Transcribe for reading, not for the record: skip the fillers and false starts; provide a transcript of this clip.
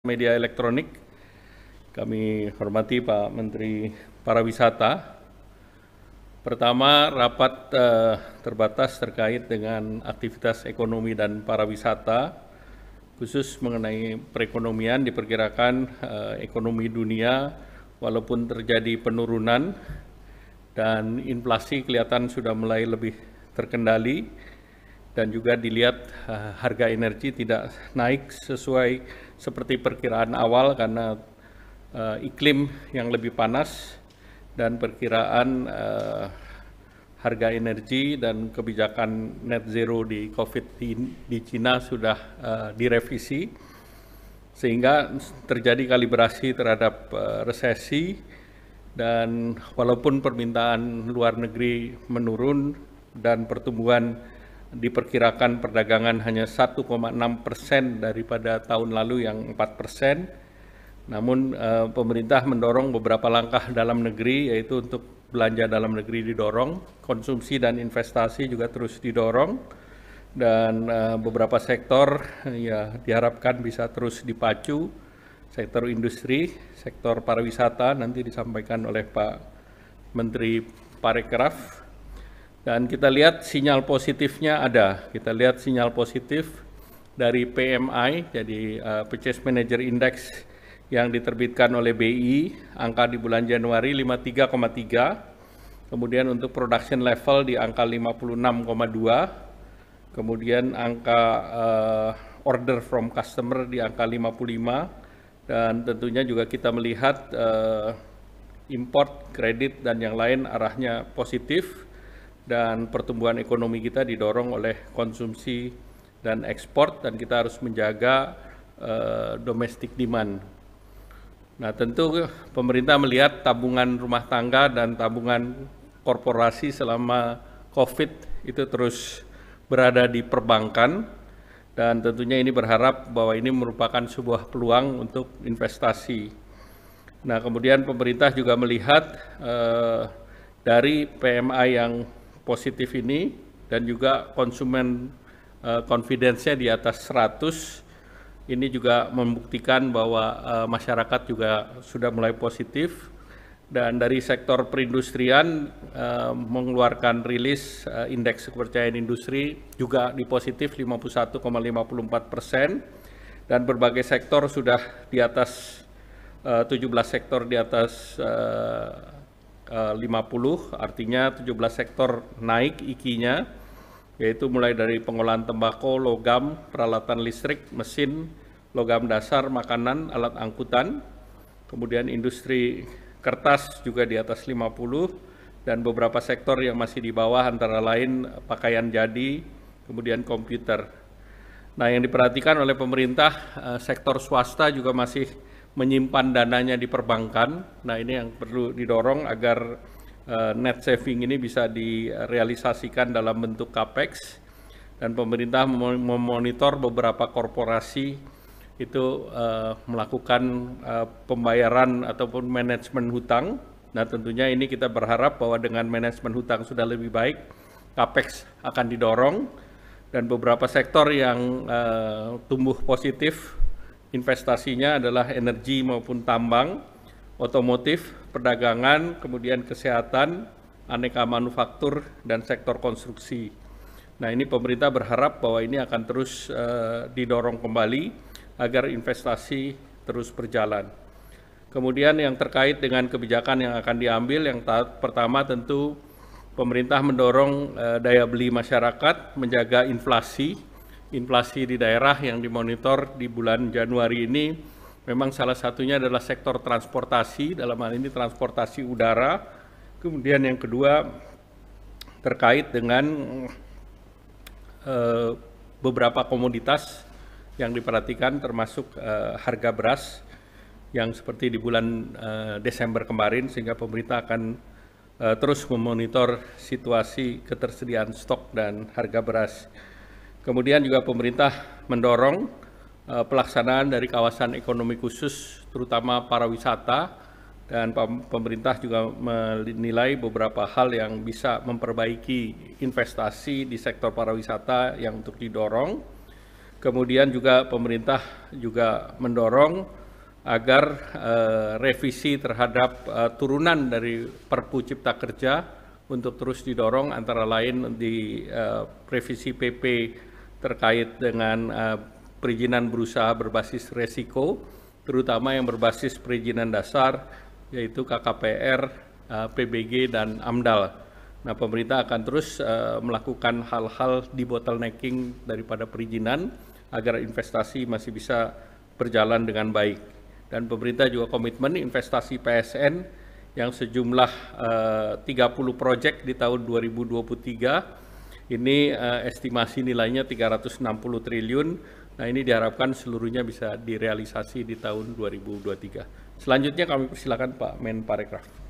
Media elektronik, kami hormati Pak Menteri Pariwisata. Pertama, rapat terbatas terkait dengan aktivitas ekonomi dan pariwisata, khusus mengenai perekonomian. Diperkirakan ekonomi dunia walaupun terjadi penurunan dan inflasi kelihatan sudah mulai lebih terkendali, dan juga dilihat harga energi tidak naik sesuai seperti perkiraan awal karena iklim yang lebih panas dan perkiraan harga energi dan kebijakan net zero di COVID di Cina sudah direvisi, sehingga terjadi kalibrasi terhadap resesi. Dan walaupun permintaan luar negeri menurun dan pertumbuhan diperkirakan perdagangan hanya 1,6% daripada tahun lalu yang 4%. Namun pemerintah mendorong beberapa langkah dalam negeri, yaitu untuk belanja dalam negeri didorong, konsumsi dan investasi juga terus didorong, dan beberapa sektor ya diharapkan bisa terus dipacu. Sektor industri, sektor pariwisata nanti disampaikan oleh Pak Menteri Parekraf. Dan kita lihat sinyal positifnya ada. Kita lihat sinyal positif dari PMI, jadi Purchase Manager Index yang diterbitkan oleh BI, angka di bulan Januari 53,3. Kemudian untuk production level di angka 56,2. Kemudian angka order from customer di angka 55. Dan tentunya juga kita melihat import, kredit, dan yang lain arahnya positif. Dan pertumbuhan ekonomi kita didorong oleh konsumsi dan ekspor, dan kita harus menjaga domestic demand. Nah, tentu pemerintah melihat tabungan rumah tangga dan tabungan korporasi selama COVID itu terus berada di perbankan, dan tentunya ini berharap bahwa ini merupakan sebuah peluang untuk investasi. Nah, kemudian pemerintah juga melihat dari PMI yang positif ini dan juga konsumen confidence-nya di atas 100, ini juga membuktikan bahwa masyarakat juga sudah mulai positif. Dan dari sektor perindustrian mengeluarkan rilis indeks kepercayaan industri juga di positif 51,54%, dan berbagai sektor sudah di atas 17 sektor di atas 50, artinya 17 sektor naik IKI-nya, yaitu mulai dari pengolahan tembakau, logam, peralatan listrik, mesin, logam dasar, makanan, alat angkutan, kemudian industri kertas juga di atas 50, dan beberapa sektor yang masih di bawah antara lain pakaian jadi, kemudian komputer. Nah, yang diperhatikan oleh pemerintah, sektor swasta juga masih menyimpan dananya di perbankan. Nah, ini yang perlu didorong agar net saving ini bisa direalisasikan dalam bentuk capex, dan pemerintah memonitor beberapa korporasi itu melakukan pembayaran ataupun manajemen hutang. Nah, tentunya ini kita berharap bahwa dengan manajemen hutang sudah lebih baik, capex akan didorong, dan beberapa sektor yang tumbuh positif investasinya adalah energi maupun tambang, otomotif, perdagangan, kemudian kesehatan, aneka manufaktur, dan sektor konstruksi. Nah, ini pemerintah berharap bahwa ini akan terus didorong kembali agar investasi terus berjalan. Kemudian yang terkait dengan kebijakan yang akan diambil, yang pertama tentu pemerintah mendorong daya beli masyarakat, menjaga inflasi. Inflasi di daerah yang dimonitor di bulan Januari ini memang salah satunya adalah sektor transportasi, dalam hal ini transportasi udara. Kemudian yang kedua terkait dengan beberapa komoditas yang diperhatikan, termasuk harga beras yang seperti di bulan Desember kemarin, sehingga pemerintah akan terus memonitor situasi ketersediaan stok dan harga beras. Kemudian juga pemerintah mendorong pelaksanaan dari kawasan ekonomi khusus, terutama pariwisata, dan pemerintah juga menilai beberapa hal yang bisa memperbaiki investasi di sektor pariwisata yang untuk didorong. Kemudian juga pemerintah juga mendorong agar revisi terhadap turunan dari Perpu Cipta Kerja untuk terus didorong, antara lain di revisi PP terkait dengan perizinan berusaha berbasis resiko, terutama yang berbasis perizinan dasar, yaitu KKPR, PBG, dan AMDAL. Nah, pemerintah akan terus melakukan hal-hal debottlenecking daripada perizinan agar investasi masih bisa berjalan dengan baik. Dan pemerintah juga komitmen investasi PSN yang sejumlah 30 proyek di tahun 2023, ini estimasi nilainya 360 triliun. Nah, ini diharapkan seluruhnya bisa direalisasi di tahun 2023. Selanjutnya kami persilakan Pak Menparekraf.